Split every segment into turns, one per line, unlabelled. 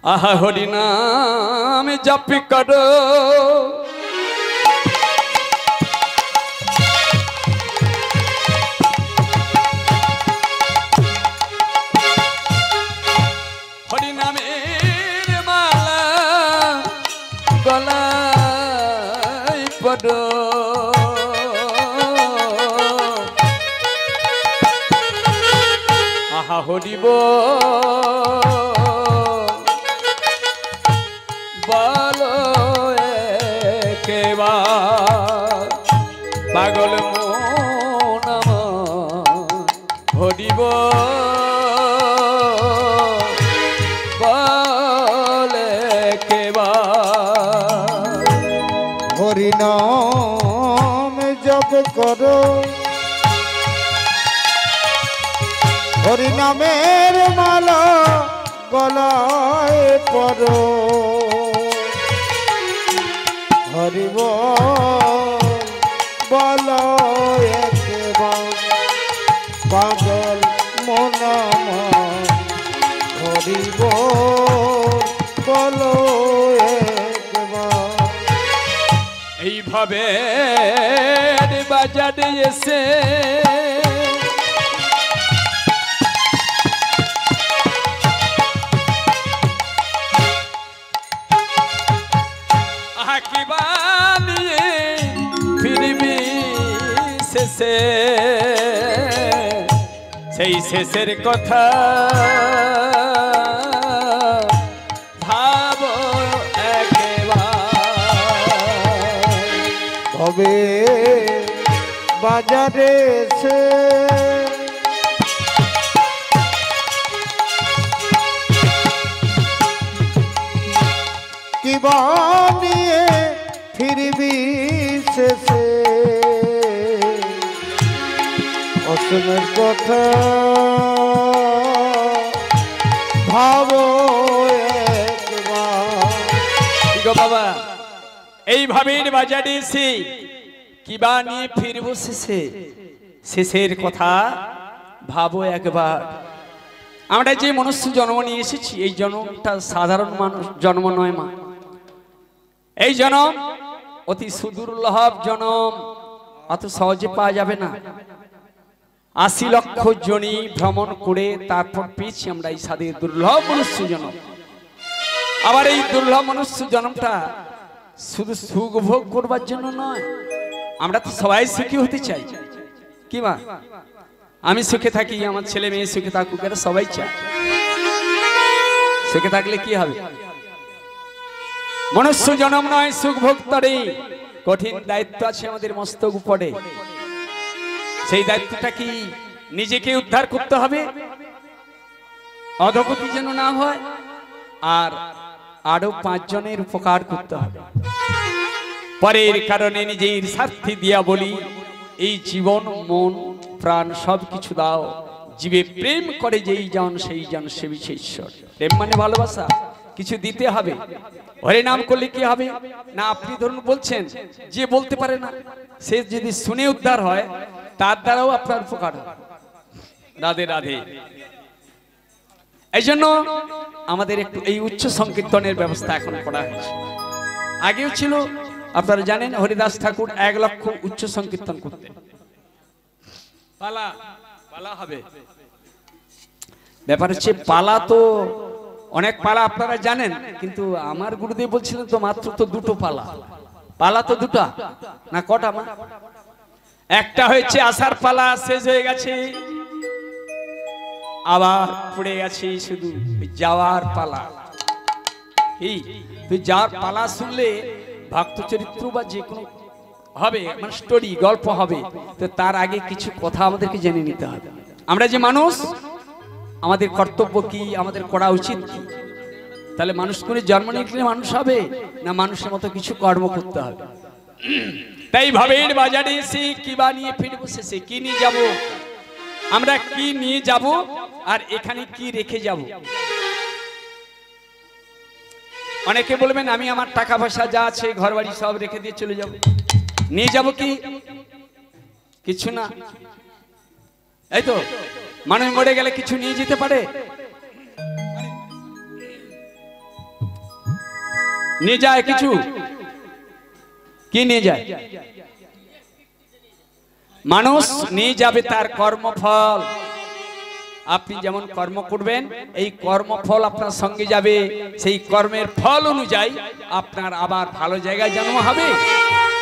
आहा हरि नाम जप करो हरि नामेर माला गलाय पड़ो आहा हरि पागल मोनम हरिब बले केवा
हरि नाम जप करो हरि नामेर माला गलाय पड़ो हरि बोलो पागल मोनाम हरि बोलो
এইভাবে বাজারে এসে আকিবা নিয়ে ফিরবি শেষে সেই শেষের কথা ভাবো
হবে বাজারে সে কি বানিয়ে ফিরবি শেষে অসমের কথা ভাবো
বাবা এইভাবে বাজারে এসে কিবা নিয়ে ফিরবো শেষে শেষের কথা ভাবো একবার আমরা যে মনুষ্য জন্ম নিয়ে এসেছি এই জন্মটা সাধারণ মানুষ জন্ম নয় মা এই জন্ম অতি সুদুর্লভ জন্ম অত সহজে পাওয়া যাবে না ৮০ লক্ষ জনি ভ্রমণ করে তারপর পেয়েছি আমরা এই সাদের দুর্লভ মনুষ্য জন্ম আবার এই দুর্লভ মনুষ্য জন্মটা শুধু সুখ ভোগ করবার জন্য নয় আমরা তো সবাই সুখী হতে চাই কি মা আমি সুখে থাকি আমার ছেলে মেয়ে সুখে থাকুক এরা সবাই চায় সুখে থাকলে কি হবে মনুষ্য জন্ম নয় সুখ ভোগ তরে কঠিন দায়িত্ব আছে আমাদের মস্তক উপরে সেই দায়িত্বটা কি নিজেকে উদ্ধার করতে হবে অধগতি যেন না হয় আর আরো ৫ জনের উপকার করতে হবে পরের কারণে নিজের স্বার্থে দিয়া বলি এই জীবন মন প্রাণ সবকিছু দাও জীবে প্রেম করে যেই জন সেই জন সেবিছে ঈশ্বর প্রেম মানে ভালোবাসা কিছু দিতে হবে হরি নাম করলে কি হবে না আপনি ধরুন বলছেন যে বলতে পারে না সে যদি শুনে উদ্ধার হয় তার দ্বারাও আপনার উপকার হবে রাধে রাধে এই জন্য আমাদের একটু এই উচ্চ সংকীর্তনের ব্যবস্থা এখন করা হয়েছে আগেও ছিল আপনারা জানেন হরিদাস ঠাকুর ১ লক্ষ উচ্চ সংকীর্তন করতেন পালা পালা হবে ব্যাপার হচ্ছে পালা তো অনেক পালা আপনারা জানেন কিন্তু আমার গুরুদেব বলছিলেন তো মাত্র তো দুটো পালা পালা তো দুটো না কটা মা একটা হয়েছে আসার পালা শেষ হয়ে গেছে আবার পড়ে গেছে শুধু যাওয়ার পালা এই তুই যাওয়ার পালা শুনলে ভক্ত চরিত্র বা যে কোনো হবে মানে স্টোরি গল্প হবে তো তার আগে কিছু কথা আমাদেরকে জেনে নিতে হবে আমরা যে মানুষ আমাদের কর্তব্য কি আমাদের করা উচিত কি তাহলে মানুষ করে জন্ম নিলে মানুষ হবে না মানুষের মতো কিছু কর্ম করতে হবে তাই ভাবের বাজারে এসে কিবা নিয়ে ফিরবো শেষে কি নিয়ে যাব আমরা কি নিয়ে যাব আর এখানে কি রেখে যাব অনেকে বলবেন আমি আমার টাকা পয়সা যা আছে ঘরবাড়ি সব রেখে দিয়ে চলে যাব নিয়ে যাব কি কিছু না এই তো মানুষ মরে গেলে কিছু নিয়ে যেতে পারে নিয়ে যায় কিছু কি নিয়ে যায় মানুষ নিয়ে যাবে তার কর্মফল আপনি যেমন কর্ম করবেন এই কর্মফল আপনার সঙ্গে যাবে সেই কর্মের ফল অনুযায়ী আপনার আবার ভালো জায়গায় জন্ম হবে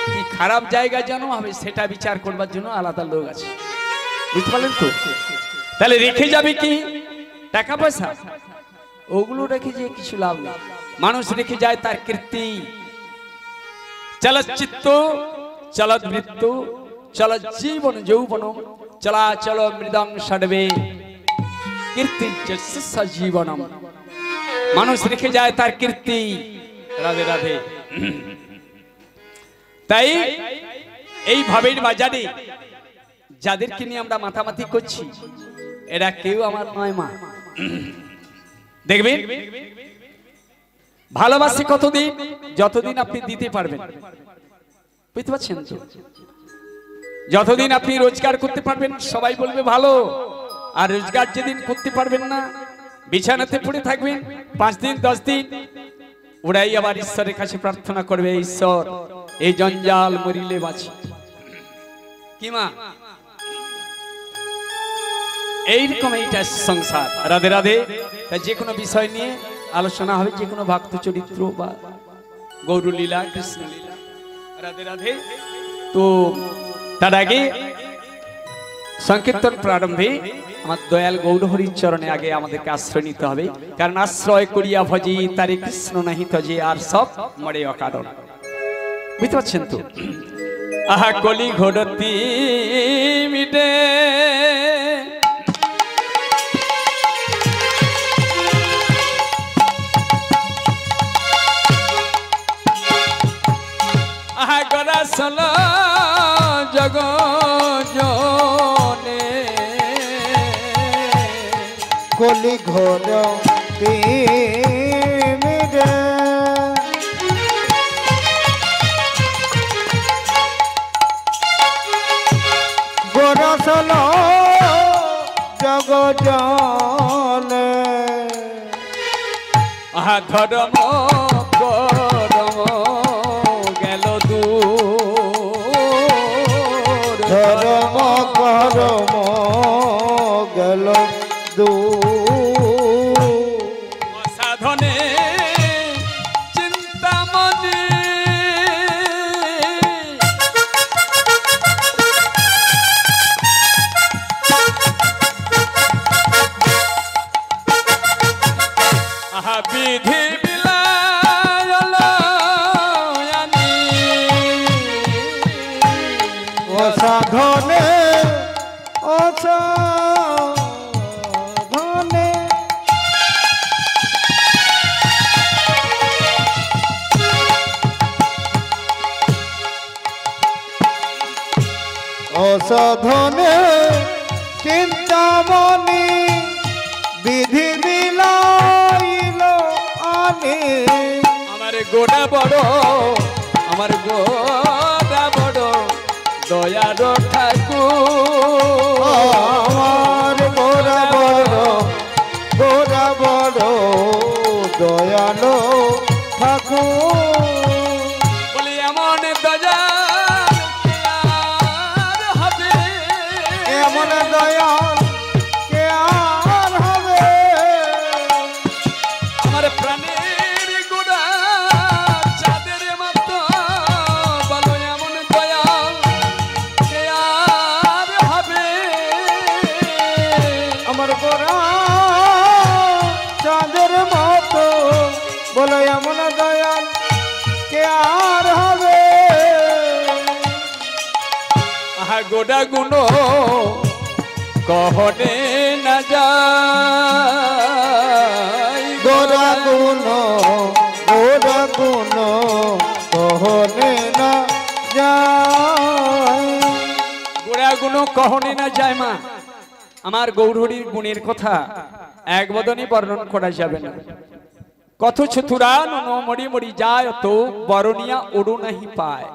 কি খারাপ জায়গায় জন্ম হবে সেটা বিচার করবার জন্য আলাদা লোক আছে বুঝতে পারলেন তো তাহলে রেখে যাবে কি টাকা পয়সা ওগুলো রেখে যে কিছু লাভ নেই মানুষ রেখে যায় তার কীর্তি চলচ্চিত্র চলৎ মৃত্যু চলৎ জীবন যৌবন চলাচল মৃদং ষড়বে কীর্তি জীবনম মানুষ রেখে যায় তার কীর্তি রাধে রাধে তাই এই ভাবের বাজারে যাদেরকে নিয়ে আমরা মাতামাতি করছি এরা কেউ আমার নয় মা দেখবেন ভালোবাসে কতদিন যতদিন আপনি দিতে পারবেন বুঝতে পারছেন তো যতদিন আপনি রোজগার করতে পারবেন সবাই বলবে ভালো আর রোজগার যেদিন করতে পারবেন না বিছানাতে পড়ে থাকবেন 5 দিন 10 দিন ওরাই আবার ঈশ্বরের কাছে প্রার্থনা করবে ঈশ্বর এই জঞ্জাল মরিলে বাঁচি কি মা এইরকম এইটা সংসার রাধে রাধে তাই যে কোনো বিষয় নিয়ে আলোচনা হবে যে কোনো ভক্ত চরিত্র বা গৌরলীলা কৃষ্ণলীলা রাধে রাধে তো তার আগে সংকীর্তন প্রারম্ভে আমার দয়াল গৌরহরির চরণে আগে আমাদেরকে আশ্রয় নিতে হবে কারণ আশ্রয় করিয়া ভজি তারে কৃষ্ণ নাহি তজে আর সব মরে অকারণ বুঝতে পারছেন তো আহা কলি ঘোড়তি মিটে আহা গড়া সল জগ জনে
কলি ঘোর তিমিরে গোরসল জগ জনে
আহা ধর্ম করম গেল দূর
ধর্ম করম গেল
সাধনে চিন্তামণি আহা বিধি বিলায়নি
অসাধনে অসাধনে অসাধনে চিন্তামণি বিধি বিলাইল আনে
আমার গোড়া বড় আমার গোড়া বড় দয়ার ঠাকুর
আমার গোরা বড় দয়ালো ঠাকুর
বলি এমন দয়া হবে
এমন দয়াল কে আর হবে
আমার প্রাণের গোড়া চাঁদের মতো বলো এমন দয়া কে আর হবে
আমার গোরা চাঁদের মতো বলো এমন দয়াল কে আর হবে
আহা গোড়া গুনো কহনে না যায়
গোরা গুণ কহনে না যায়
গোড়া গুনো কহনে না যায় মা আমার গৌরহরির গুণের কথা এক বদনে বর্ণন করা যাবে না কত চতুরান মরি মরি যায় তো বরণিয়া ওড়ো নাহি পায়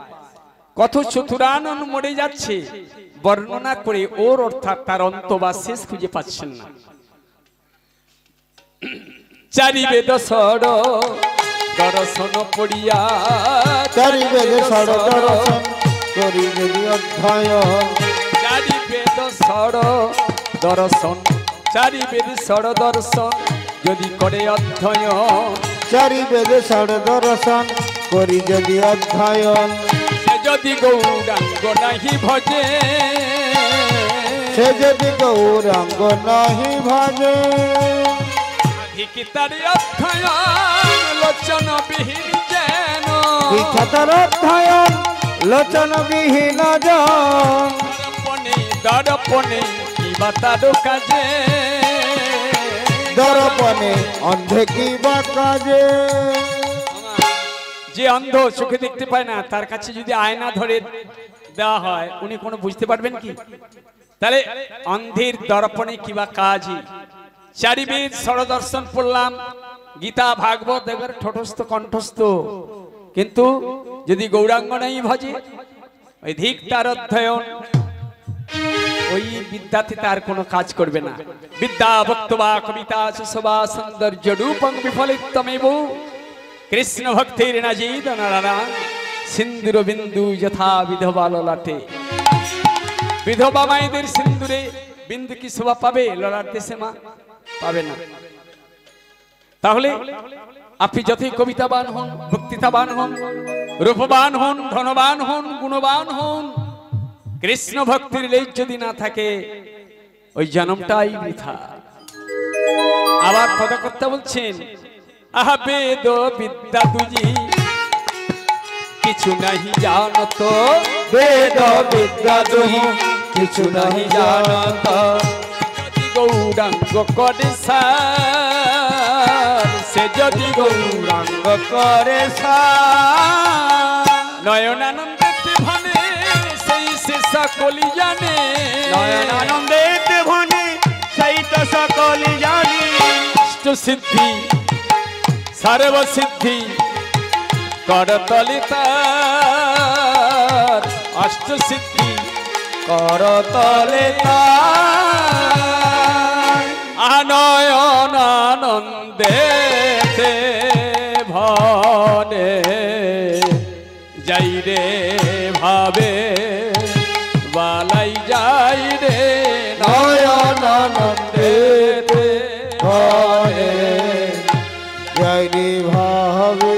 কত চতুরান মরে যাচ্ছে বর্ণনা করে ওর অর্থাৎ তার অন্ত বা শেষ খুঁজে পাচ্ছেন না চারি বেদ সর দর্শন পড়িয়া
চারি বেদে ষড় দর্শন করি যদি অধ্যয়ন
চারি বেদ ষড় দর্শন চারি বেদ ষড় দর্শন যদি করে অধ্যয়ন
চারি বেদে ষড় দর্শন করি যদি অধ্যয়ন
সে যদি গৌরাঙ্গ নাহি ভজে
সে যদি গৌরাঙ্গ নাহি ভজে
ঠিক তার অধ্যয়ন লোচন বিহীন যেন
বিখ্যাতর অধ্যয়ন লোচন বিহীন জন
দর্পণে দর্পণে কিবা তার কাজে
দর্পণে অন্ধে কি বা কাজে
যে অন্ধ চোখে দেখতে পায় না তার কাছে যদি আয়না ধরে দেওয়া হয় উনি কোনো বুঝতে পারবেন কি? তাহলে অন্ধের দর্পণে কিবা কাজ চারিবেদ ষড়দর্শন পড়লাম গীতা ভাগবত এবার ঠোঁটস্থ কণ্ঠস্থ কিন্তু যদি গৌরাঙ্গ নাই ভজে ওই ধিক তার অধ্যয়ন ওই বিদ্যাতে তার কোনো কাজ করবে না বিদ্যা বক্তবা কবিতা সুসবা সৌন্দর্য রূপং বিফলিতমেব কৃষ্ণ ভক্তির নাজিদ নারায়ণ সিন্দুর বিন্দু যথা বিধবা ললাটে বিধবা মায়েদের সিন্দুরে বিন্দু কি শোভা পাবে ললাট দেশে মা পাবে না তাহলে আপনি যতই কবিতাবান হন বক্তৃতাবান হন রূপবান হন ধনবান হন গুণবান হন কৃষ্ণ ভক্তির লেজ যদি না থাকে ওই জন্মটাই বৃথা আবার পদকর্তা বলছেন আহা বেদ বিদ্যা তুজি কিছু নাহি জানত
বেদ বিদ্যা দুহি কিছু নাহি জানত
যদি গৌরাঙ্গ করে সার সে যদি গৌরাঙ্গ
করে
নয়নানন্দেতে ভনে সেই সে সকলি জানে
নয়নানন্দেতে ভনে সেই তো সকলি জানি
অষ্ট সিদ্ধি সর্ব সিদ্ধি করতলে তার অষ্ট সিদ্ধি
করতলে তার
আনয়ন আনন্দেতে ভনে যাই রে ভাবে বালাই যাই রে
নয়ন আনন্দেতে ভনে যাই রে ভাবে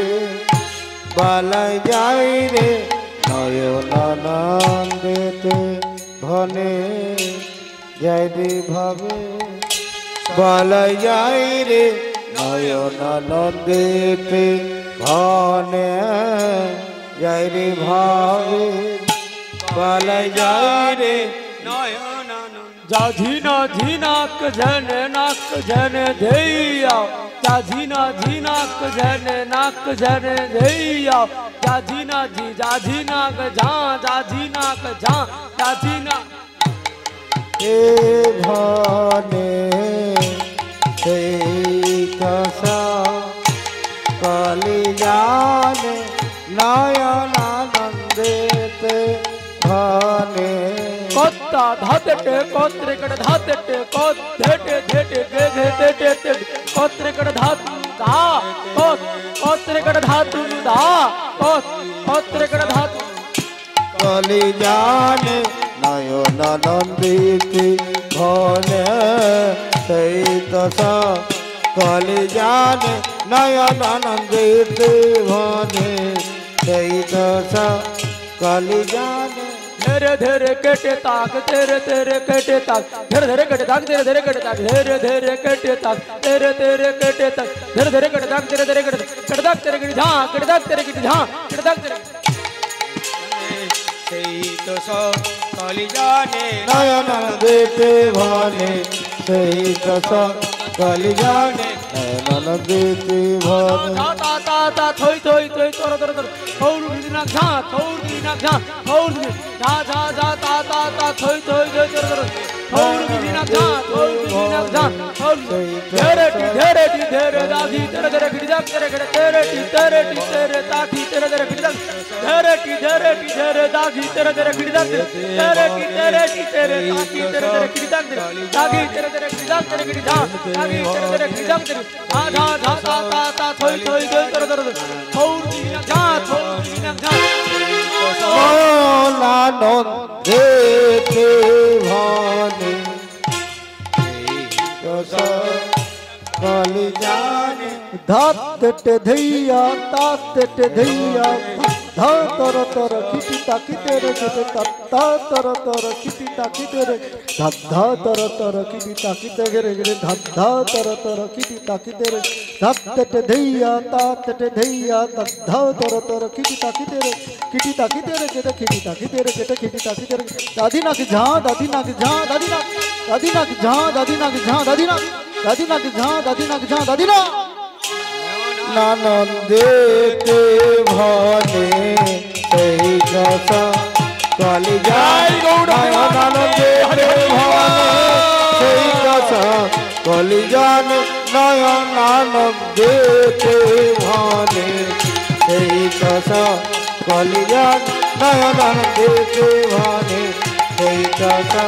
বালাই যাই রে নয়ন আনন্দেতে ভনে যাই রে ভাবে বালাই যাই রে নয়ন আনন্দেতে ভনে যাই রে ভাবে বালাই যাই রে নয়ন
जा झीना झीनाक झन नाक झन धैया जा झीना झीनाक झन नाक झन धैया जा झीना झी जा झीनाक झा जा झीनाक झा जा झीना
ए भने সেই কসা কলিজানে নয়ন আনন্দেতে ভনে
कोत्ता धातेटे कोत्रे कड़ धातेटे कोत्तेटे धेटे गे धेटे कोत्रे कड़ धातु धा कोत्रे कड़ धातु धा कोत्रे कड़ धातु
কলিজানে নয়ন আনন্দেতে ভনে সেই দশা কলিজানে নয়ন আনন্দেতে ভনে সেই দশা কলিজানে
धीरे धीरे कटे ताक तेरे तेरे कटे ताक धीरे धीरे कटे ताक तेरे धीरे कटे ताक धीरे धीरे कटे ताक तेरे तेरे कटे ताक धीरे धीरे कटे ताक तेरे धीरे कटे ताक तेरे कटे झां कटे ताक तेरे कटे झां कटे ताक तेरे
সেই তো কলিজানে নয়ন আনন্দেতে ভনে সেই দশা কলিজানে নয়ন আনন্দেতে ভনে
ता ता ता थोई थोई थोई तोर तोर तोर थौर बिना झा थौर बिना झा थौर झा झा झा ता ता ता थोई थोई थोई तोर तोर थौर बिना झा थौर बिना झा थौर धीरे टी धीरे दादी तेरे तेरे गिरजा तेरे गड़े तेरे टी तेरे ताकी तेरे तेरे गिरजा धीरे टी धीरे दादी तेरे तेरे गिरजा तेरे टी तेरे ताकी तेरे तेरे गिरजा ताकी तेरे तेरे गिरजा तेरे गिरजा ताकी तेरे तेरे गिरजा तेरे ধা ধা তা তা তা থই থই থই তর তর থৌর দিনা ঝা থৌর দিনা ঝা
নানন্দেতে ভানে কলি জানে
ধাত ধৈয়া তাত ধৈয়া ধা তর তর কিটি তাকিতে রে কেটে তা তর তর কিটি তাকিতে রে ধা তর তর কিটি তাকিতে রে রে ধা তর তর কিটি তাকিতে রে ধাত ধৈয়া তাত ধৈয়া ধা তর তর কিটি তাকিতে রে কেটে কিটি তাকিতে রে দাদি নাক ঝা দাদি নাক ঝা দাদি নাক ঝা দাদি নাক ঝা দাদি নাক ঝা দাদি নাক ঝা দাদি না
নানন্দেতে ভানে সেই কথা কলি জানে নানন্দেতে ভানে সেই কথা কলি জানে নয়ন আনন্দেতে ভানে সেই কথা কলি জানে নয়ন আনন্দেতে ভানে সেই কথা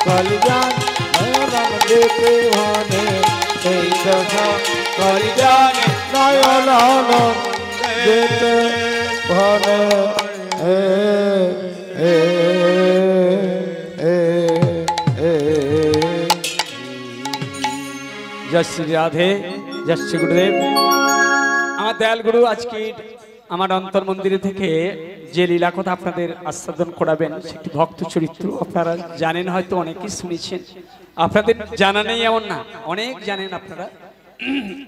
কলি জানে নয়ন আনন্দেতে ভানে সেই কথা কলি জানে নয়ন আনন্দেতে ভানে
জয় শ্রী রাধে, জয় শ্রী গুরুদেব। আমার দয়াল গুরু আজকে আমার অন্তর মন্দিরে থেকে যে লীলা কথা আপনাদের আস্বাদন করাবেন সেটি ভক্ত চরিত্র। আপনারা জানেন, হয়তো অনেকেই শুনেছেন, আপনাদের জানা নেই এমন না, অনেক জানেন আপনারা।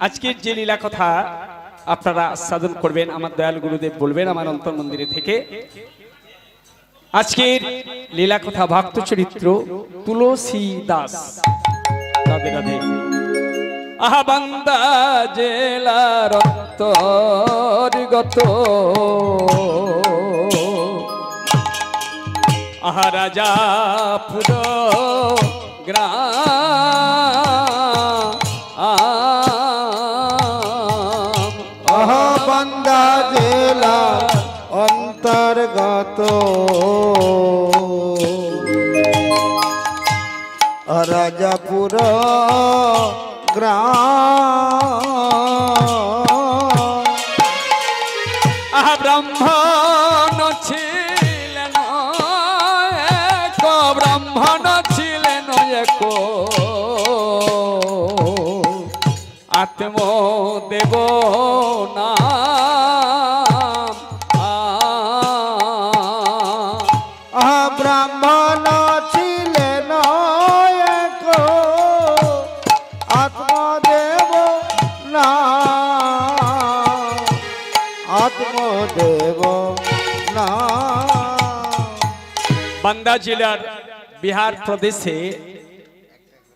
আজকের যে লীলা কথা আপনারা আস্বাদন করবেন, আমার দয়াল গুরুদেব বলবেন আমার অন্তর মন্দিরে থেকে। আজকের লীলা কথা ভক্ত চরিত্র তুলসী দাস। রাধে রাধে। আহা বান্দা জেলার অন্তর্গত, আহা রাজাপুর গ্রাম,
আহা বান্দা জেলা অন্তর্গত, রাজাপুর গ্রাম,
আহা ব্রাহ্মণ ছিলেন এক, ব্রাহ্মণ ছিলেন এক, আত্মদেব নাম,
আহা ব্রাহ্মণ ছিলেন এক, আত্মদেব নাম, আত্মদেব নাম।
বান্দা জেলার বিহার প্রদেশে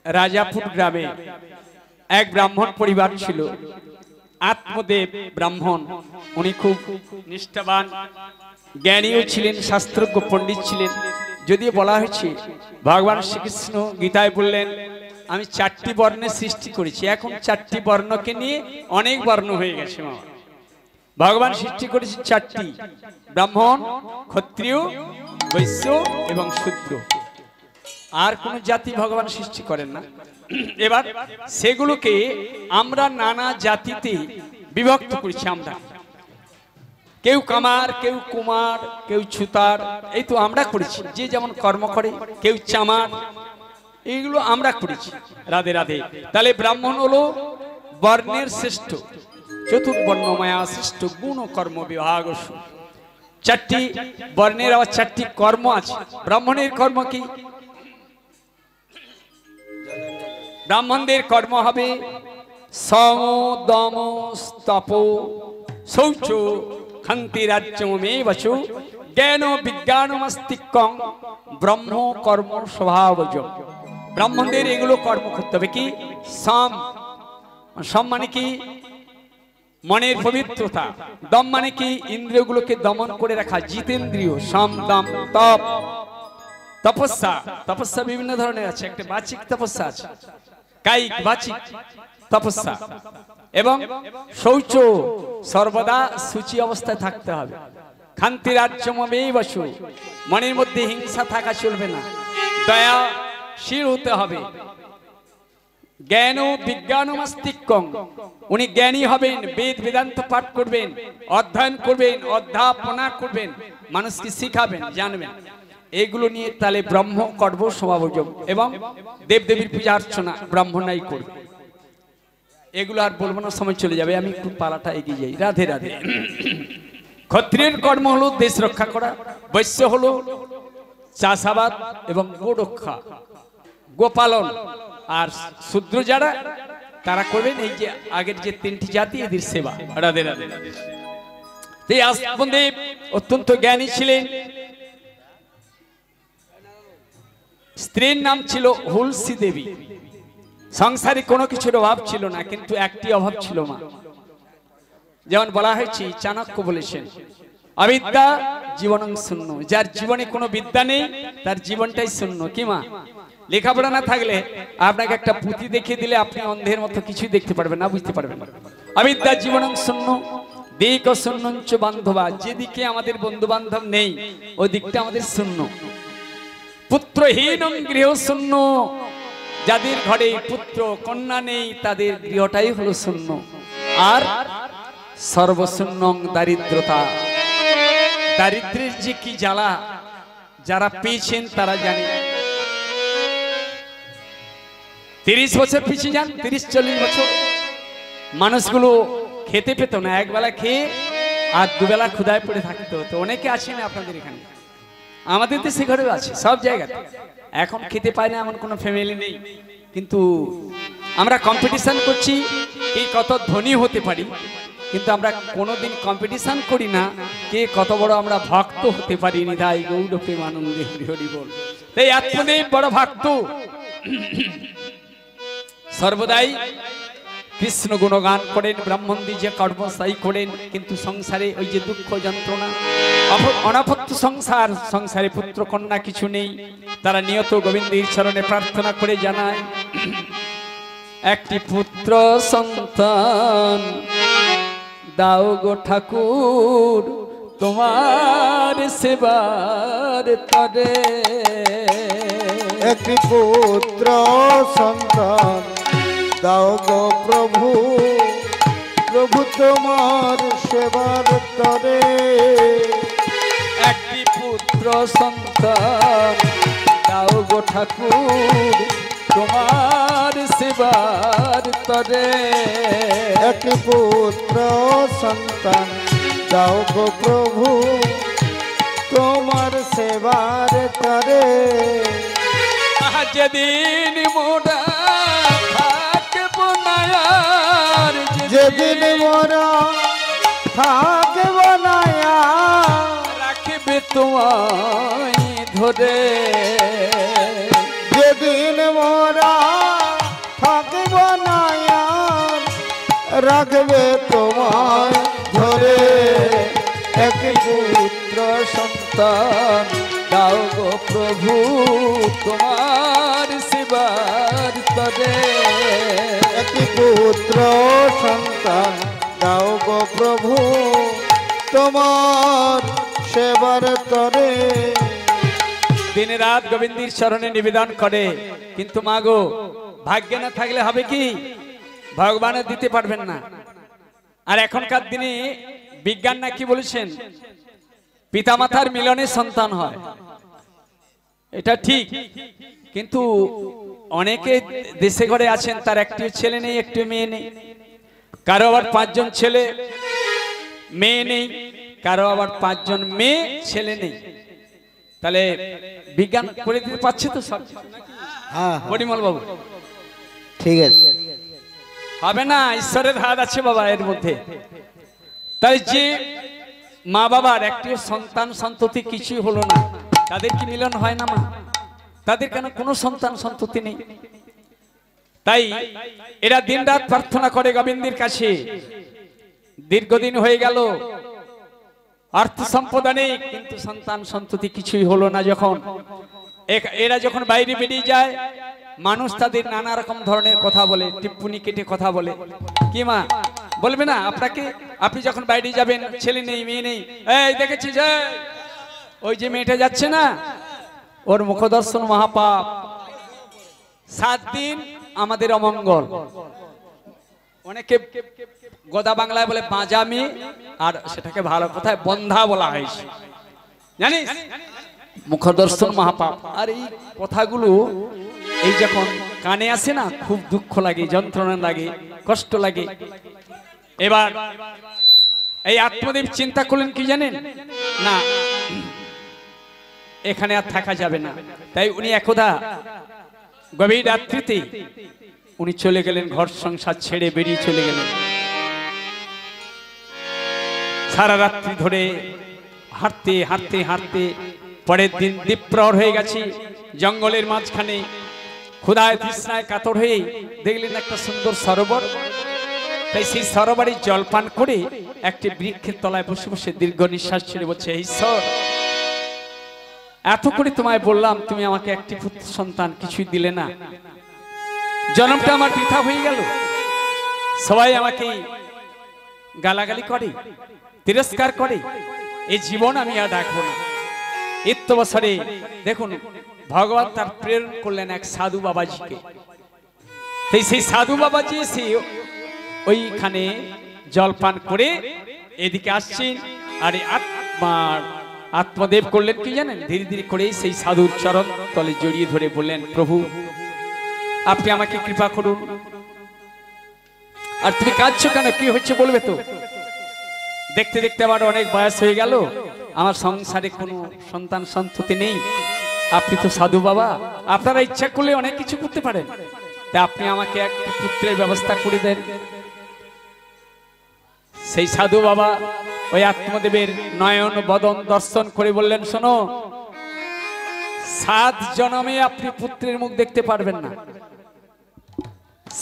রাজাপুর গ্রামে এক ব্রাহ্মণ পরিবার ছিল। আত্মদেব ব্রাহ্মণ, উনি খুব নিষ্ঠাবান, জ্ঞানীও ছিলেন, শাস্ত্রজ্ঞ পণ্ডিত ছিলেন। যদিও বলা হয়েছে ভগবান শ্রীকৃষ্ণ গীতায় বললেন আমি 4টি বর্ণের সৃষ্টি করেছি, এখন 4টি বর্ণকে নিয়ে অনেক বর্ণ হয়ে গেছে। ভগবান সৃষ্টি করেছে 4টি, ব্রাহ্মণ, ক্ষত্রিয়, বৈশ্য এবং শূদ্র। আর কোন জাতি ভগবান সৃষ্টি করেন না। এবার সেগুলোকে আমরা নানা জাতিতে বিভক্ত করেছি। আমরা কেউ কামার, কেউ কুমার, কেউ ছুতার, এই তো আমরা করেছি, যে যেমন কর্ম করে, কেউ চামার, এইগুলো আমরা করেছি। রাধে রাধে। তাহলে ব্রাহ্মণ হলো বর্ণের শ্রেষ্ঠ, চতুর্বর্ণময়া শ্রেষ্ঠ, গুণ কর্ম বিভাগ। 4টি বর্ণের আবার 4টি কর্ম আছে। ব্রাহ্মণের কর্ম কি? ব্রাহ্মণদের কর্ম হবে সম দম স্তপ শৌচ ক্ষন্তি রাজ্যমেবচ জ্ঞান বিজ্ঞানমস্তিক্যং ব্রহ্ম কর্ম স্বভাবজ। ব্রাহ্মণদের এগুলো কর্ম করতে হবে। কি? সম, সম মানে কি? মনের পবিত্রতা। দম মানে কি? ইন্দ্রিয়গুলোকে দমন করে রাখা, জিতেন্দ্রিয়। সম দম। তপ, তপস্যা। তপস্যা বিভিন্ন ধরনের আছে, একটা বাচিক তপস্যা আছে, কায়িক বাচিক তপস্যা। এবং শৌচ, সর্বদা সূচি অবস্থায় থাকতে হবে। ক্ষান্তি রাজ্যমেবচ, মনের মধ্যে হিংসা থাকা চলবে না, দয়াশীল হতে হবে। জ্ঞান ও বিজ্ঞান মস্তিষ্কং, উনি জ্ঞানী হবেন, বেদ বেদান্ত পাঠ করবেন, অধ্যয়ন করবেন, অধ্যাপনা করবেন, মানুষকে শিখাবেন, জানবেন। এগুলো নিয়ে তাহলে ব্রহ্ম কর্ম সমাবর্জন এবং দেবদেবীর পূজা অর্চনা ব্রাহ্মণাই করবে। এগুলো আর বলবো না, সময় চলে যাবে, আমি একটু পালাটা এগিয়ে যাই। রাধে রাধে। ক্ষত্রিয়ের কর্ম হলো দেশ রক্ষা করা, বৈশ্য হলো চাষাবাদ এবং গোরক্ষা, গোপালন, আর শূদ্র যারা তারা করবেন এই যে আগের যে তিনটি জাতি, এদের সেবা। রাধে রাধে। এই আসমদেব অত্যন্ত জ্ঞানী ছিলেন। স্ত্রীর নাম ছিল হুলসী দেবী। সংসারে কোনো কিছুর অভাব ছিল না, কিন্তু একটি অভাব ছিল মা। যেমন বলা হয়েছে, চাণক্য বলেছেন, অবিদ্যা জীবনং শূন্য। যার জীবনে কোনো বিদ্যা নেই তার জীবনটাই শূন্য। কি মা? লেখাপড়া না থাকলে আপনাকে একটা পুঁথি দেখিয়ে দিলে আপনি অন্ধের মতো কিছুই দেখতে পারবেন না, বুঝতে পারবেন না। অবিদ্যা জীবনং শূন্য, দিক শূন্যঞ্চ বান্ধবা। যেদিকে আমাদের বন্ধু বান্ধব নেই ওই দিকটা আমাদের শূন্য। পুত্রহীনং গৃহ শূন্য। যাদের ঘরে পুত্র কন্যা নেই তাদের গৃহটাই হলো শূন্য। আর সর্বশূন্যং দারিদ্রতা। দারিদ্রের যে কি জ্বালা যারা পেয়েছেন তারা জানে। 30 বছর পিছিয়ে যান, 30-40 বছর মানুষগুলো খেতে পেত না, একবেলা খেয়ে আর দুবেলা ক্ষুধায় পড়ে থাকতে হতো। অনেকে আছেন আপনাদের এখানে, আমাদের দেশে ঘরেও আছে, সব জায়গাতে। এখন খেতে পায় না এমন কোনো ফ্যামিলি নেই। কিন্তু আমরা কম্পিটিশন করছি কে কত ধনী হতে পারি, কিন্তু আমরা কোনোদিন কম্পিটিশন করি না কে কত বড় আমরা ভক্ত হতে পারি। নিধাই গৌর প্রেমানন্দে হরি হরি বল। এই আত্মদেব বড় ভক্ত, সর্বদাই কৃষ্ণ গুণগান করেন, ব্রাহ্মণ দিয়ে কর্মস্থায়ী করেন। কিন্তু সংসারে ওই যে দুঃখ যন্ত্রণা, অনাপত্য সংসার, সংসারে পুত্র কন্যা কিছু নেই, তারা নিয়ত গোবিন্দের চরণে প্রার্থনা করে জানায়, একটি পুত্র সন্তান দাও গো ঠাকুর তোমার সেবার তরে।
একটি পুত্র সন্তান দাও গো প্রভু, প্রভু তোমার সেবার তরে।
একটি পুত্র সন্তান দাও গো ঠাকুর তোমার সেবার তরে।
একটি পুত্র সন্তান দাও গো প্রভু তোমার সেবার তরে।
যেদিন মোরা থাকব না আর,
যেদিন মোরা থাকব না আর,
রাখবে তোমায় ধরে।
যেদিন মোরা থাকব না আর, রাখবে তোমায় ধরে।
এক পুত্র সন্তান দাও গো প্রভু তোমার সেবার তরে।
একটি পুত্র সন্তান দাও গো প্রভু তোমার সেবার তরে।
দিন রাত গোবিন্দের চরণে নিবেদন করে, কিন্তু মাগো ভাগ্যে না থাকলে হবে কি, ভগবানের দিতে পারবেন না। আর এখনকার দিনে বিজ্ঞান না কি বলেছেন, পিতামাতার মিলনে সন্তান হয়, এটা ঠিক। কিন্তু অনেকে দেশে ঘরে আছেন তার একটি ছেলে নেই, একটি মেয়ে নেই, কারো আবার 5 জন ছেলে মেয়ে নেই, কারো আবার 5 জন মেয়ে ছেলে নেই। তাহলে বিজ্ঞান করে দিতে পারছে তো সব?
হ্যাঁ
পরিমল বাবু,
ঠিক আছে,
হবে না, ঈশ্বরের হাত আছে বাবা এর মধ্যে। তাই যে মা বাবার একটি সন্তান সন্ততি কিছুই হলো না, তাদের কি মিলন হয় না মা? তাদের কেন কোনো সন্তান সন্ততি নেই? তাই এরা দিন রাত প্রার্থনা করে গোবিন্দের কাছে। দীর্ঘদিন হয়ে গেল, অর্থ সম্পদ নেই, কিন্তু সন্তান সন্ততি কিছুই হলো না। যখন এরা যখন বাইরে বেরিয়ে যায়, মানুষ তাদের নানা রকম ধরনের কথা বলে, টিপ্পনি কেটে কথা বলে। কি মা বলবে না আপনাকে? আপনি যখন বাইরে যাবেন, ছেলে নেই মেয়ে নেই, এই দেখেছিস ওই যে মেয়েটা যাচ্ছে না, ওর মুখদর্শন মহাপাপ। 7 দিন আমাদের অমঙ্গল। অনেকে গোদা বাংলায় বলে বাঁজামি, আর সেটাকে ভালো কথায় বন্ধা বলা হয়েছে, জানিস, মুখদর্শন মহাপাপ। আর এই কথাগুলো এই যখন কানে আসে না, খুব দুঃখ লাগে, যন্ত্রণা লাগে, কষ্ট লাগে। এবার এই আত্মদেব চিন্তা করলেন কি জানেন না, এখানে আর থাকা যাবে না। তাই উনি একদা গভীর রাত্রিতে উনি চলে গেলেন, ঘর সংসার ছেড়ে বেরিয়ে চলে গেলেন। সারা রাত্রি ধরে হাঁটতে হাঁটতে হাঁটতে পরের দিন দ্বীপ্রহর হয়ে গেছে, জঙ্গলের মাঝখানে ক্ষুধায় তৃষ্ণায় কাতর হয়ে দেখলেন একটা সুন্দর সরোবর। তাই সেই সরোবরে জলপান করে একটি বৃক্ষের তলায় বসে বসে দীর্ঘ নিঃশ্বাস ছেড়ে বলছে, ঈশ্বর, এত করে তোমায় বললাম, তুমি আমাকে একটি পুত্র সন্তান কিছুই দিলে না, জন্মটা আমার বৃথা হয়ে গেল। সবাই আমাকে গালাগালি করে, তিরস্কার করে, এই জীবন আমি আর রাখবো না। ইত্যবসরে দেখুন ভগবান তার প্রেরণ করলেন এক সাধু বাবাজিকে। সেই সাধু বাবাজি এসে ওইখানে জলপান করে এদিকে আসছেন। আর আত্মদেব করলেন কি জানেন, ধীরে ধীরে করে সেই সাধুর চরণ তলে জড়িয়ে ধরে বললেন, প্রভু আপনি আমাকে কৃপা করুন। আর তুমি কাঁদছো কেন, কি হচ্ছে বলবে তো? দেখতে দেখতে আবার অনেক বয়স হয়ে গেল, আমার সংসারে কোনো সন্তান সন্ততি নেই। আপনি তো সাধু বাবা, আপনারা ইচ্ছা করলে অনেক কিছু করতে পারেন, তাই আপনি আমাকে একটি পুত্রের ব্যবস্থা করে দেন। সেই সাধু বাবা ওই আত্মদেবের নয়ন বদন দর্শন করে বললেন, শোনো, 7 জন্মে আপনি পুত্রের মুখ দেখতে পারবেন না,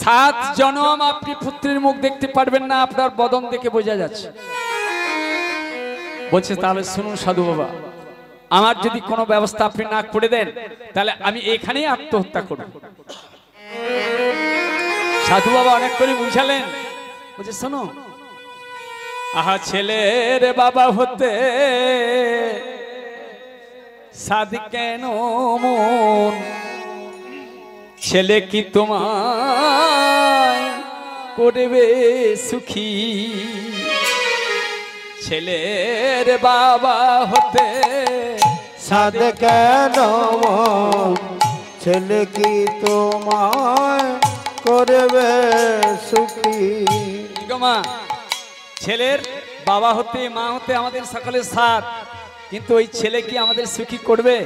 7 জন্ম আপনি পুত্রের মুখ দেখতে পারবেন না, আপনার বদন দেখে বোঝা যাচ্ছে। বলছে তাহলে শুনুন সাধু বাবা, আমার যদি কোনো ব্যবস্থা আপনি না করে দেন, তাহলে আমি এখানেই আত্মহত্যা করব। সাধু বাবা অনেক করে বুঝালেন, বলছে শোনো, আহা ছেলের বাবা হতে সাধ কেন মন, ছেলে কি তোমায় করবে সুখী, ছেলের বাবা হতে
সাধ কেন মন, ছেলে কি তোমায় করবে সুখী।
মা, ছেলের বাবা হতে মা হতে আমাদের সকলের সাথ, কিন্তু ওই ছেলে কি আমাদের সুখী করবে?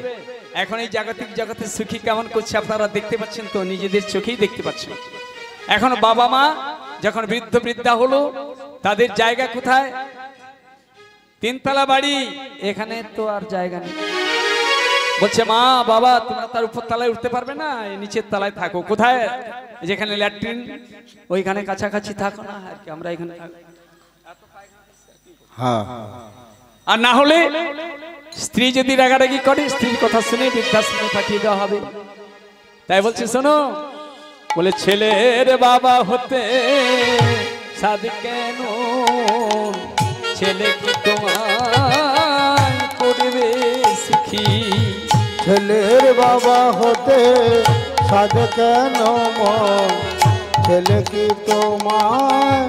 এখন এই জাগতিক জগতে সুখী কেমন করছে আপনারা দেখতে পাচ্ছেন তো, নিজেদের চোখেই দেখতে পাচ্ছেন। এখন বাবা মা যখন বৃদ্ধ বৃদ্ধা হলো, তাদের জায়গা কোথায়? 3 তলা বাড়ি, এখানে তো আর জায়গা নেই। বলছে মা বাবা তোমরা তার উপর তলায় উঠতে পারবে না, নিচের তলায় থাকো। কোথায়? যেখানে ল্যাট্রিন ওইখানে কাছাকাছি থাকো না, আর কি আমরা এখানে থাকো। আর না হলে স্ত্রী যদি রাগারাগি করে, স্ত্রীর কথা শুনে বৃদ্ধাশ্রমে পাঠিয়ে দেওয়া হবে। তাই বলছে শোনো, বলে ছেলের বাবা হতে সাধ কেন, ছেলে কি তোমায় করবে সুখী,
ছেলের বাবা হতে সাধ কেন মন, ছেলে কি তোমায়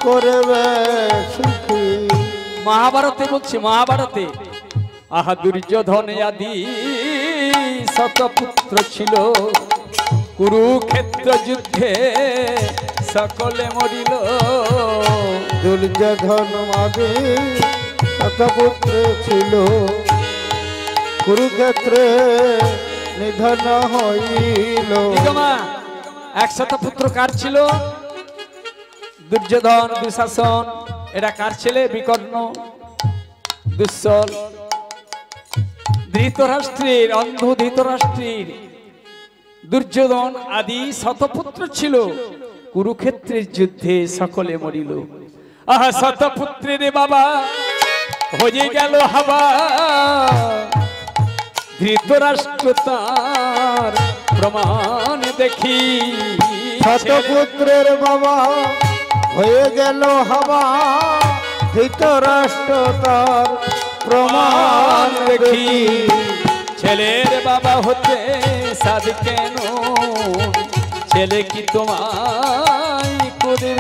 করবে সুখী।
মহাভারতে বলছে, মহাভারতে আহা দুর্যোধন আদি 7 পুত্র ছিল, কুরুক্ষেত্র যুদ্ধে সকলে মরিল,
দুর্যোধন আদি 7 পুত্র ছিল, কুরুক্ষেত্রে নিধন হইল।
100 পুত্র কার ছিল? দুর্যোধন, দুঃশাসন, এরা কার ছেলে? বিকর্ণ, দুঃশল, ধৃতরাষ্ট্রের, অন্ধ ধৃতরাষ্ট্রের। দুর্যোধন আদি 7 পুত্র ছিল, কুরুক্ষেত্রের যুদ্ধে সকলে মরিল। আহা 7 পুত্রের বাবা হয়ে গেল হাবা, ধৃতরাষ্ট্র তার প্রমাণ দেখি।
7 পুত্রের বাবা হয়ে গেল হাবা, ধৃতরাষ্ট্র তার প্রমাণ দেখি।
ছেলের বাবা হতে সাধ কেন, ছেলে কি তোমায় করবে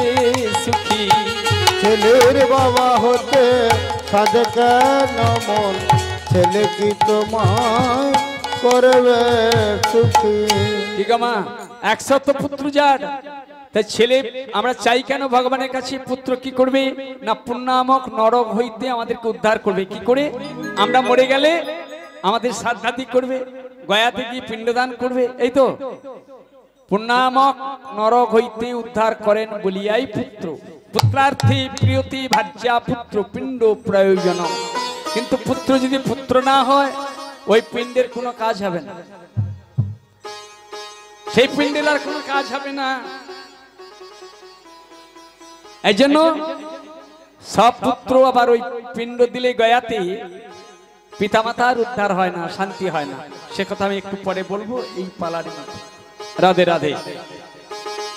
সুখী।
ছেলের বাবা হতে সাজে কেন মন, ছেলে কি তোমায় করবে সুখী।
ঠিক মা, 100 পুত্র যার, তাই ছেলে আমরা চাই কেন ভগবানের কাছে? পুত্র কি করবে না পুণ্যামক নরক হইতে আমাদেরকে উদ্ধার করবে। কি করে? আমরা মরে গেলে আমাদের শ্রাদ্ধাদি করবে, গয়াতে গিয়ে পিণ্ডদান করবে, এই তো। পুণ্যামক নরক হইতে উদ্ধার করেন বলিয়াই পুত্র। পুত্রার্থী প্রিয়তি ভাজ্যা পুত্র পিণ্ড প্রয়োজন। কিন্তু পুত্র যদি পুত্র না হয় ওই পিণ্ডের কোনো কাজ হবে না, সেই পিণ্ডের আর কোনো কাজ হবে না। এই জন্য সব পুত্র আবার ওই পিণ্ড দিলে গয়াতে পিতামাতার উদ্ধার হয় না, শান্তি হয় না। সে কথা আমি একটু পরে বলবো এই পালার মধ্যে। রাধে রাধে।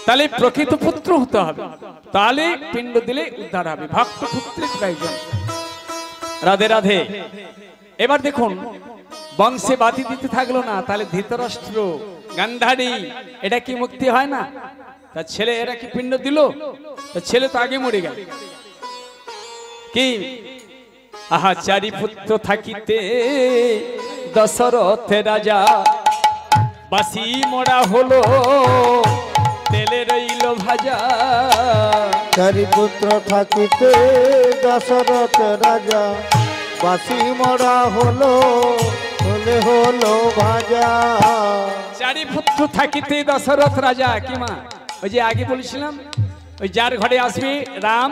তাহলে প্রকৃত পুত্র হতে হবে, তাহলে পিণ্ড দিলে উদ্ধার হবে। ভক্ত পুত্রের প্রয়োজন। রাধে রাধে। এবার দেখুন, বংশে বাতি দিতে থাকলো না, তাহলে ধৃতরাষ্ট্র গান্ধারী এটা কি মুক্তি হয় না? তার ছেলে এরা কি পিণ্ড দিল? তার ছেলে তো আগে মরে গেল। কি আহা, 4 পুত্র থাকিতে দশরথ রাজা, বাসি মোড়া হলো তেলে রইল ভাজা।
4 পুত্র থাকিতে দশরথ রাজা, বাসি মরা হলো হলো ভাজা।
4 পুত্র থাকিতে দশরথ রাজা। কি মা, ওই যে আগে বলেছিলাম, ওই যার ঘরে আসবে রাম,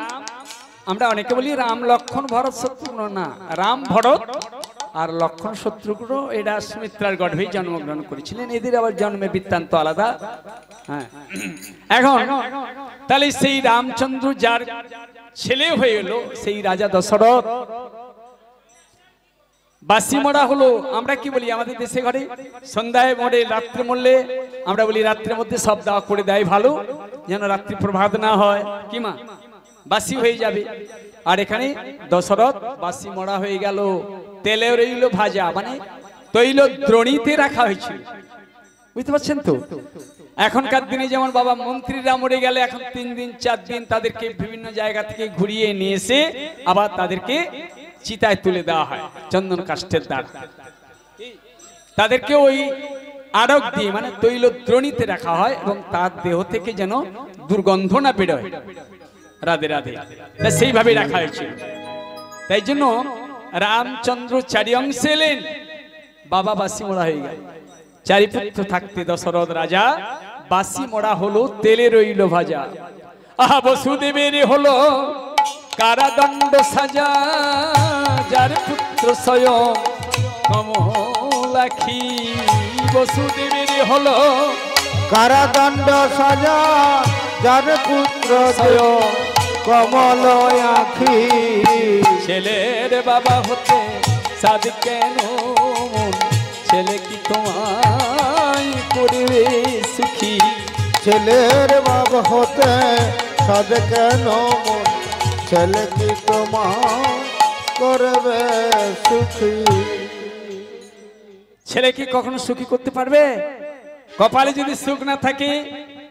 আমরা অনেকে বলি রাম লক্ষণ ভরত শত্রুঘ্ন, না, রাম ভরত আর লক্ষণ শত্রুঘ্ন এরা সুমিত্রার গর্ভেই জন্মগ্রহণ করেছিলেন। এদের আবার জন্মের বৃত্তান্ত আলাদা। হ্যাঁ, এখন তাহলে সেই রামচন্দ্র যার ছেলে হয়ে এলো, সেই রাজা দশরথ বাসি মরা হলো। আমরা কি বলি আমাদের দেশে ঘরে? সন্ধ্যায় মরে, রাত্রে মরলে আমরা বলি রাত্রের মধ্যে সব দাওয়া করে দেয় ভালো, যেন রাত্রি প্রভাত না হয়। কি মা, বাসি হয়ে যাবে। আর এখানে দশরথ বাসি মরা হয়ে গেল, তেলে রইল ভাজা, মানে তৈল দ্রোণীতে রাখা হয়েছিল। বুঝতে পারছেন তো? এখনকার দিনে যেমন বাবা মন্ত্রীরা মরে গেলে এখন 3 দিন 4 দিন তাদেরকে বিভিন্ন জায়গা থেকে ঘুরিয়ে নিয়ে এসে আবার তাদেরকে চিতায় তুলে দেওয়া হয় চন্দন কাষ্ঠের দ্বারা। তাদেরকে ওই আরক দিয়ে মানে তৈল দ্রোণীতে রাখা হয় এবং তার দেহ থেকে যেন দুর্গন্ধ না বেরোয়। রাধে রাধে। সেইভাবে রাখা হয়েছিল। তাই জন্য রামচন্দ্র 4 অংশে এলেন, বাবা বাসি মোড়া হয়ে গেল। 4 পুত্র থাকতে দশরথ রাজা, বাসি মোড়া হলো তেলে রইল ভাজা। আহা, বসুদেবের হলো কারাদণ্ড সাজা, যার পুত্র স্বয়ং কমলাক্ষী। বসুদেবের হলো
কারাদণ্ড সাজা, যার পুত্র স্বয়ং কমল আখি।
ছেলের বাবা হতে সাধ কেন মন, ছেলে কি তোমায় করবে সুখী।
ছেলের বাবা হতে সাধ কেন মন, ছেলে কি তোমায় করবে সুখী।
ছেলে কি কখনো সুখী করতে পারবে? কপালে যদি সুখ না থাকে,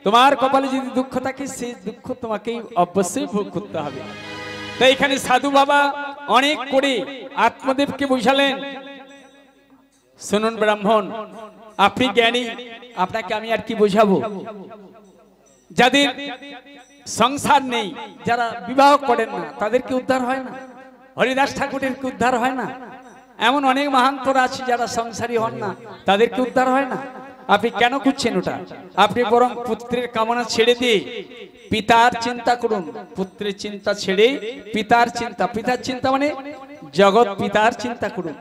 তোমার কপালে যদি দুঃখ থাকে, সেই দুঃখ তোমাকেই অবশ্যই ভোগ করতে হবে। তাই এখানে সাধু বাবা অনেক করে আত্মদেবকে বুঝালেন, শুনুন ব্রাহ্মণ, আপনি জ্ঞানী, আপনাকে আমি আর কি বোঝাবো। যাদের সংসার নেই, যারা বিবাহ করেন না, তাদেরকে উদ্ধার হয় না। হরিদাস ঠাকুরের কি উদ্ধার হয় না? এমন অনেক মহান্তরা আছে যারা সংসারী হন না, তাদেরকে উদ্ধার হয় না। আপনি কেন করছেন ওটা? আপনি বরং পুত্রের কামনা ছেড়ে দিয়ে পিতার চিন্তা করুন। পুত্রের চিন্তা ছেড়ে পিতার চিন্তা, পিতার চিন্তা মানে জগৎ পিতার চিন্তা করুন,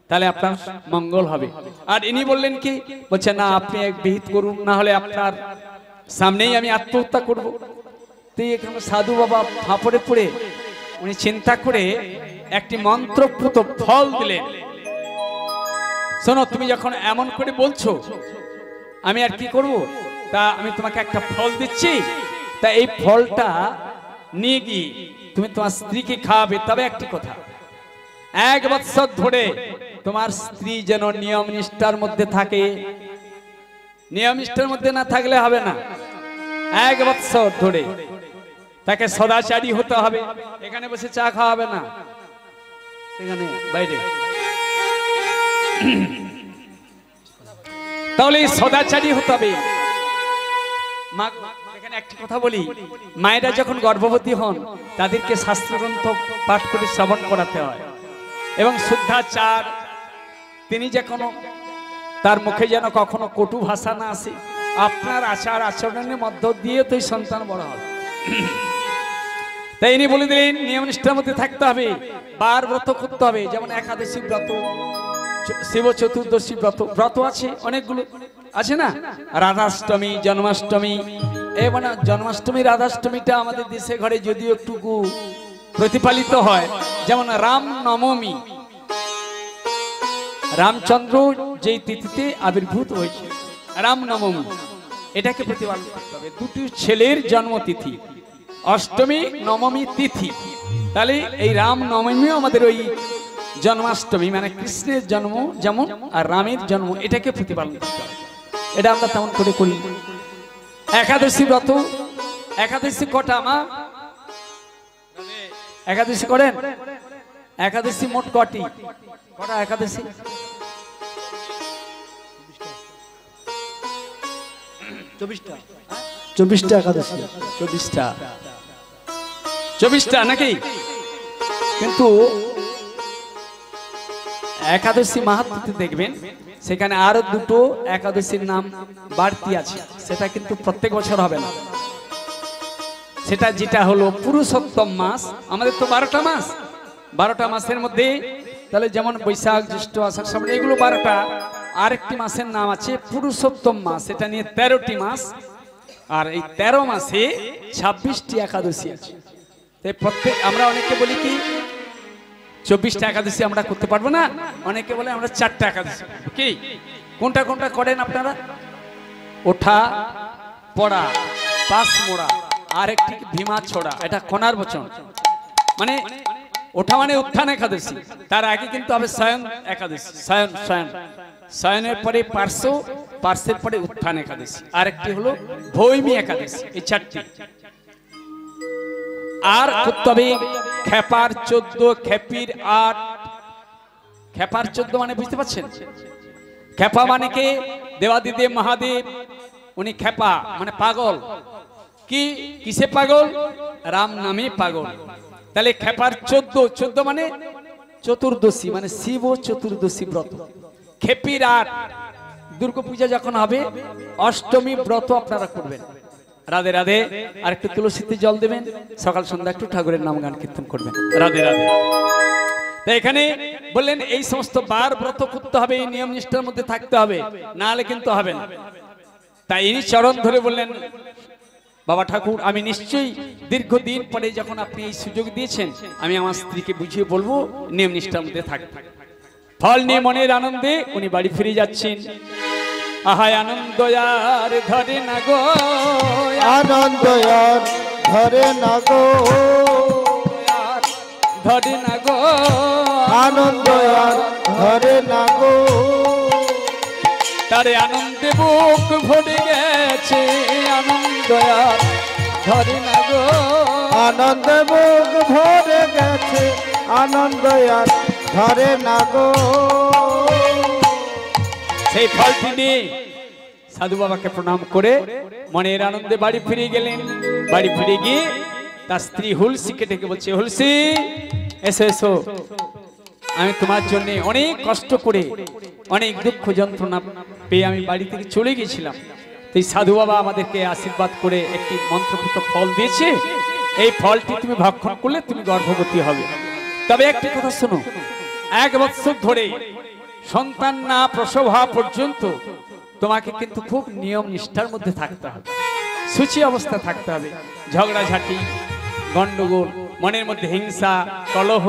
তাহলে আপনার মঙ্গল হবে। আর ইনি বললেন কি, বলছে না আপনি এক বিহিত করুন, না হলে আপনার সামনেই আমি আত্মহত্যা করব। তো এখানে সাধু বাবা ফাঁপড়ে পড়ে উনি চিন্তা করে একটি মন্ত্রপ্রুত ফল দিলেন। শোনো, তুমি যখন এমন করে বলছো, আমি আর কি করব, তা আমি তোমাকে একটা ফল দিচ্ছি, তা এই ফলটা নিয়ে গিয়ে তুমি তোমার স্ত্রীকে খাওয়াবে। তবে একটি কথা, 1 বৎসর ধরে তোমার স্ত্রী যেন নিয়ম নিষ্ঠার মধ্যে থাকে, নিয়ম নিষ্ঠার মধ্যে না থাকলে হবে না। 1 বছর ধরে তাকে সদাচারী হতে হবে। এখানে বসে চা খাওয়া হবে না, এখানে বাইরে। তাহলে সদাচারী হতে হবে। এখানে একটি কথা বলি, মায়েরা যখন গর্ভবতী হন তাদেরকে শাস্ত্রগ্রন্থ পাঠ করে শ্রবণ করাতে হয় এবং শুদ্ধাচার, তিনি যে কোনো তার মুখে যেন কখনো কটু ভাষা না আসে। আপনার আচার আচরণের মধ্য দিয়ে তো সন্তান বড় হবে। তাই ইনি বলে দিলেন নিয়ম নিষ্ঠার মধ্যে থাকতে হবে, বার ব্রত করতে হবে। যেমন একাদশী ব্রত, শিব চতুর্দশী ব্রত, ব্রত আছে অনেকগুলো আছে না, রাধাষ্টমী, জন্মাষ্টমী। এবং জন্মাষ্টমী রাধাষ্টমীটা আমাদের দেশে ঘরে যদিও একটুকু প্রতিপালিত হয়। যেমন রাম নবমী, রামচন্দ্র যেই তিথিতে আবির্ভূত হয়েছে, রাম নবমী, এটাকে প্রতিপালন করতে হবে। দুটি ছেলের জন্মতিথি, অষ্টমী নবমী তিথি। তাহলে এই রাম নবমী আমাদের ওই জন্মাষ্টমী, মানে কৃষ্ণের জন্ম যেমন আর রামের জন্ম, এটাকে প্রতিপালন করতে হবে। এটা আমরা তেমন করে করি। একাদশী ব্রত, একাদশী কটা মা? একাদশী করেন? একাদশী মোট কটি? কটা একাদশী?
24টা একাদশী।
24টা নাকি? কিন্তু একাদশী মাহাত্ম্যতে দেখবেন সেখানে আরো দুটো একাদশীর নাম বাড়তি আছে, সেটা কিন্তু প্রত্যেক বছর হবে না। সেটা যেটা হলো পুরুষোত্তম মাস। আমাদের তো 12টা মাস, 12টা মাসের মধ্যে তাহলে যেমন বৈশাখ, জ্যৈষ্ঠ, আষাঢ়, শ্রাবণ, এগুলো 12টা। আরেকটি মাসের নাম আছে পুরুষোত্তম মাস, এটা নিয়ে 13টি মাস। আর এই 13 মাসে 26টি একাদশী আছে। তাই প্রত্যেক, আমরা অনেকে বলি কি 24টা একাদশী আমরা করতে পারবো না, অনেকে বলে আমরা 4টা একাদশী। কি কোনটা কোনটা করেন আপনারা? ওঠা, পড়া, পাশ মোড়া, আর একটি ভীমা ছোড়া, এটা কোনার বচন। মানে ওঠা মানে উত্থান একাদশী, তার আগে কিন্তু হবে শয়ন একাদশী। শয়ন, শয়ন, শয়নের পরে পার্শ্ব, পার্শ্বের পরে উত্থান একাদশী। আর একটি হলো ভৌমি একাদশী। এই 4টি। আর করতে হবে খেপার 14, খেপির 8। খেপার 14 মানে বুঝতে পারছেন? খেপা মানে কে? দেবাদিদেব মহাদেব, উনি খেপা মানে পাগল। কি কিসে পাগল? রাম নামে পাগল। তাহলে খেপার 14 মানে চতুর্দশী, মানে শিব চতুর্দশী ব্রত। খেপির 8 দুর্গা পূজা যখন হবে, অষ্টমী ব্রত আপনারা করবেন। রাধে রাধে। আর একটু তুলসীতে জল দেবেন, সকাল সন্ধ্যা একটু ঠাকুরের নাম গান কীর্তন করবেন। রাধে রাধে। তাই এখানে বললেন এই সমস্ত বার ব্রত করতে হবে, এই নিয়ম নিষ্ঠার মধ্যে থাকতে হবে, না হলে কিন্তু হবে না। তাই ইনি চরণ ধরে বললেন, বাবা ঠাকুর, আমি নিশ্চয়ই দীর্ঘদিন পরে যখন আপনি এই সুযোগ দিয়েছেন, আমি আমার স্ত্রীকে বুঝিয়ে বলবো নিয়ম নিষ্ঠার মধ্যে থাকতে। ফল নিয়ে মনের আনন্দে উনি বাড়ি ফিরে যাচ্ছেন। আহায় আনন্দ আর ধরে না গো,
আনন্দ আর ধরে না গো,
ধরে না গো,
আনন্দ আর ধরে না গো।
তারে আনন্দে বুক ভরে গেছে, আনন্দ আর ধরে না গো,
আনন্দ বুক ভরে গেছে, আনন্দ আর ধরে না গো।
সেই ফলটি নিয়ে সাধু বাবাকে প্রণাম করে মনের আনন্দে বাড়ি ফিরে গেলেন। বাড়ি ফিরে গিয়ে তার স্ত্রী হুলসিকে ডেকে বলছে, হুলসি এসো এসো, আমি তোমার জন্য অনেক কষ্ট করে, অনেক দুঃখ যন্ত্রণা পেয়ে আমি বাড়ি থেকে চলে গেছিলাম। এই সাধু বাবা আমাদেরকে আশীর্বাদ করে একটি মন্ত্রপুত ফল দিয়েছে, এই ফলটি তুমি ভক্ষণ করলে তুমি গর্ভবতী হবে। তবে একটি কথা শোনো, 1 বছর ধরে সন্তান না প্রসব হওয়া পর্যন্ত তোমাকে কিন্তু খুব নিয়ম নিষ্ঠার মধ্যে থাকতে হবে, সূচি অবস্থা থাকতে হবে। ঝগড়াঝাটি, গন্ডগোল, মনের মধ্যে হিংসা, কলহ,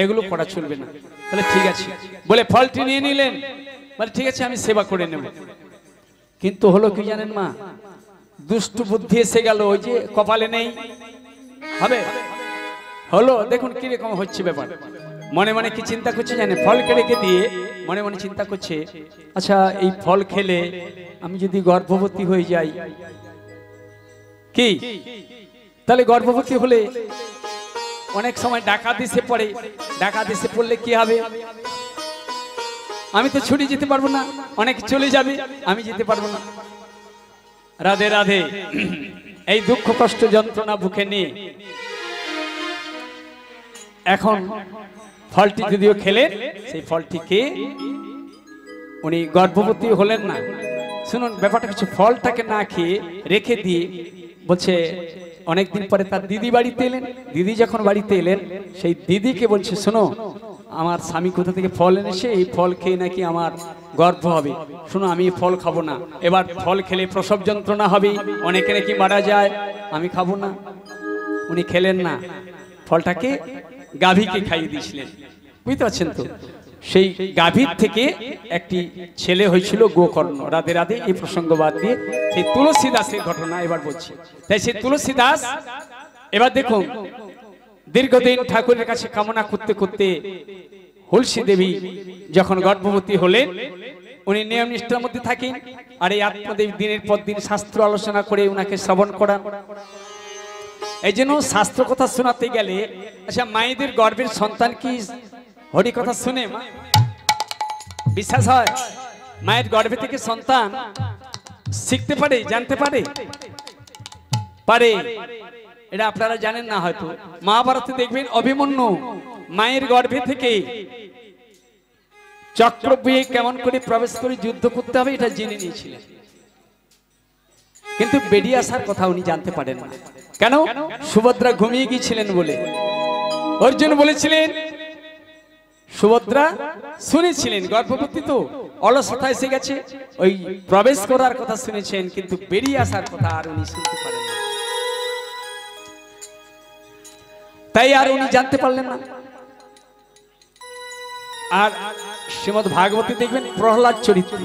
এগুলো করা চলবে না। তাহলে ঠিক আছে বলে ফলটি নিয়ে নিলেন, বলে ঠিক আছে আমি সেবা করে নেব। কিন্তু হলো কি জানেন মা, দুষ্টু বুদ্ধি এসে গেল, ওই যে কপালে নেই হবে, হলো দেখুন কিরকম হচ্ছে ব্যাপার। মনে মনে কি চিন্তা করছে জানে, ফলকে রেখে দিয়ে মনে মনে চিন্তা করছে, আচ্ছা এই ফল খেলে আমি যদি গর্ভবতী হয়ে যাই, কি তাহলে গর্ভবতী হলে অনেক সময় ডাকাত এসে পড়ে, ডাকাত এসে পড়লে কি হবে, আমি তো ছুটে যেতে পারবো না, অনেক চলে যাবে, আমি যেতে পারবো না। রাধে রাধে। এই দুঃখ কষ্ট যন্ত্রণা বুকে নিয়ে এখন ফলটি যদিও খেলেন, সেই ফলটিকে উনি গর্ভবতী হলেন না। শুনুন ব্যাপারটা কিছু, ফলটাকে না খেয়ে রেখে দিয়ে বলছে, অনেকদিন পরে তার দিদি বাড়িতে এলেন, দিদি যখন বাড়িতে এলেন সেই দিদিকে বলছে, শোনো আমার স্বামী কোথা থেকে ফল এনেছে, এই ফল খেয়ে নাকি আমার গর্ভ হবে, শোনো আমি ফল খাবো না, এবার ফল খেলে প্রসব যন্ত্রণা হবে, অনেকে নাকি মারা যায়, আমি খাবো না। উনি খেলেন না, ফলটাকে গাভীকে খাইয়ে দিয়েছিলেন, বুঝতে পারছেন তো। সেই গাভীর থেকে একটি ছেলে হয়েছিল গোকর্ণ। রাধে রাধে। এই প্রসঙ্গ বাদ দিয়ে সেই তুলসী দাসের ঘটনা এবার বলছি। তাই সেই তুলসী দাস এবার দেখুন, দীর্ঘদিন ঠাকুরের কাছে কামনা করতে করতে হুলসী দেবী যখন গর্ভবতী হলেন, উনি নিয়ম নিষ্ঠার মধ্যে থাকেন, আর এই আত্মদেব দিনের পর দিন শাস্ত্র আলোচনা করে উনাকে শ্রবণ করান। এই জন্য শাস্ত্র কথা শোনাতে গেলে, আচ্ছা মায়েদের গর্ভের সন্তান কি হরি কথা শুনে বিশ্বাস হয়? মায়ের গর্ভে থেকে সন্তান শিখতে পারে, জানতে পারে পারে এটা আপনারা জানেন না হয়তো। মহাভারতে দেখবেন অভিমন্যু মায়ের গর্ভে থেকে চক্রব্যূহে কেমন করে প্রবেশ করে যুদ্ধ করতে হবে এটা জেনে নিয়েছিলেন, কিন্তু বেরিয়ে আসার কথা উনি জানতে পারেন না। কেন? সুভদ্রা ঘুমিয়ে গিয়েছিলেন বলে। অর্জুন বলেছিলেন, সুভদ্রা শুনেছিলেন গর্ভবতী তো, অলসতা এসে গেছে, ওই প্রবেশ করার কথা শুনেছেন, কিন্তু বেরিয়ে আসার কথা আর উনি শুনতে পারেন না, তাই আর উনি জানতে পারলেন না। আর শ্রীমদ্ ভাগবতী দেখবেন প্রহ্লাদ চরিত্র,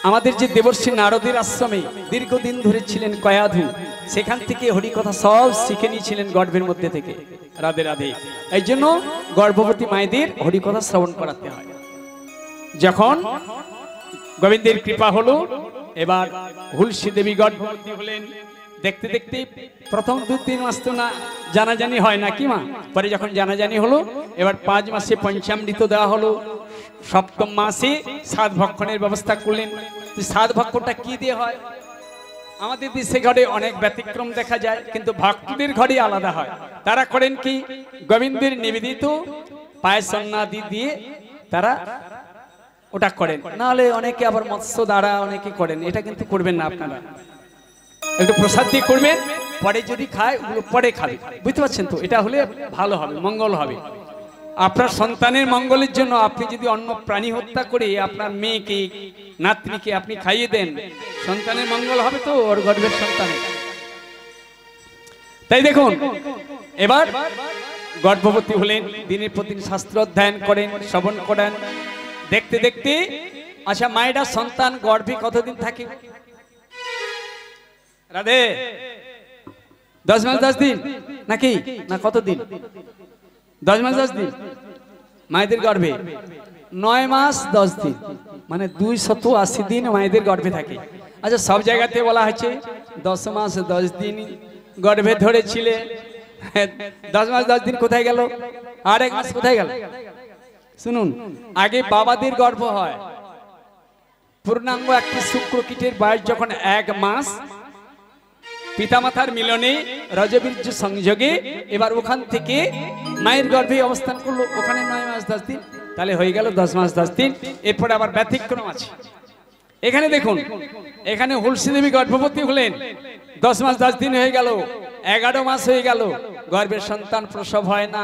আমাদের যে দেবর্ষী নারদের আশ্রমে দীর্ঘদিন ধরে ছিলেন কয়াধু, সেখান থেকে হরিকথা সব শিখে নিয়েছিলেন গর্ভের মধ্যে থেকে। রাধে রাধে। এই জন্য গর্ভবতী মায়েদের হরিকথা শ্রবণ করাতে হয়। যখন গোবিন্দের কৃপা হলো, এবার হুলসী দেবী গর্ভবতী হলেন। দেখতে দেখতে প্রথম 2-3 মাস তো না জানাজানি হয় না কি মা, পরে যখন জানাজানি হলো, এবার 5 মাসে পঞ্চামৃত দেওয়া হলো, 7ম মাসে 7 ভক্ষণের ব্যবস্থা করলেন। 7 ভক্ষণটা কি দিয়ে হয়? আমাদের দেশে ঘরে অনেক ব্যতিক্রম দেখা যায়, কিন্তু ভক্তদের ঘরে আলাদা হয়। তারা করেন কি, গোবিন্দের নিবেদিত পায়সন্নাদি দিয়ে তারা ওটা করেন, নাহলে অনেকে আবার মৎস্য দ্বারা অনেকে করেন, এটা কিন্তু করবেন না আপনারা। একটু প্রসাদ দিয়ে করবেন, পরে যদি খায় ওগুলো পরে খাবে, বুঝতে পারছেন তো। এটা হলে ভালো হবে, মঙ্গল হবে। আপনার সন্তানের মঙ্গলের জন্য আপনি যদি অন্য প্রাণী হত্যা করে আপনার মেয়েকে নাতনিকে আপনি খাইয়ে দেন, সন্তানের মঙ্গল হবে তো, ওর গর্ভের সন্তানের। তাই দেখুন, এবার গর্ভবতী হলেন, দিনের প্রতি শাস্ত্র অধ্যয়ন করেন, শ্রবণ করেন। দেখতে দেখতে আচ্ছা মায়েরা সন্তান গর্ভে কতদিন থাকে? রাধে। 10 মাস 10 দিন নাকি না কতদিন? 10 মাস 10 দিন মায়েদের গর্ভে। 9 মাস 10 দিন মানে 280 দিন মায়েদের গর্ভে থাকে। আচ্ছা সব জায়গাতে বলা হয়েছে 10 মাস 10 দিন গর্ভে ধরেছিলে, 10 মাস 10 দিন কোথায় গেল? আর 1 মাস কোথায় গেল? শুনুন, আগে বাবাদের গর্ভ হয়, পূর্ণাঙ্গ একটি শুক্রকীটের বয়স যখন 1 মাস, পিতামাতার মিলনে রজবীর্য সংযোগে এবার ওখান থেকে মায়ের গর্ভে অবস্থান করলো, ওখানে 9 মাস 10 দিন, তাহলে হয়ে গেল 10 মাস 10 দিন। এরপরে আবার ব্যতিক্রম আছে। এখানে দেখুন, এখানে হুলসী দেবী গর্ভবতী হলেন, 10 মাস 10 দিন হয়ে গেল, 11 মাস হয়ে গেল, গর্ভের সন্তান প্রসব হয় না।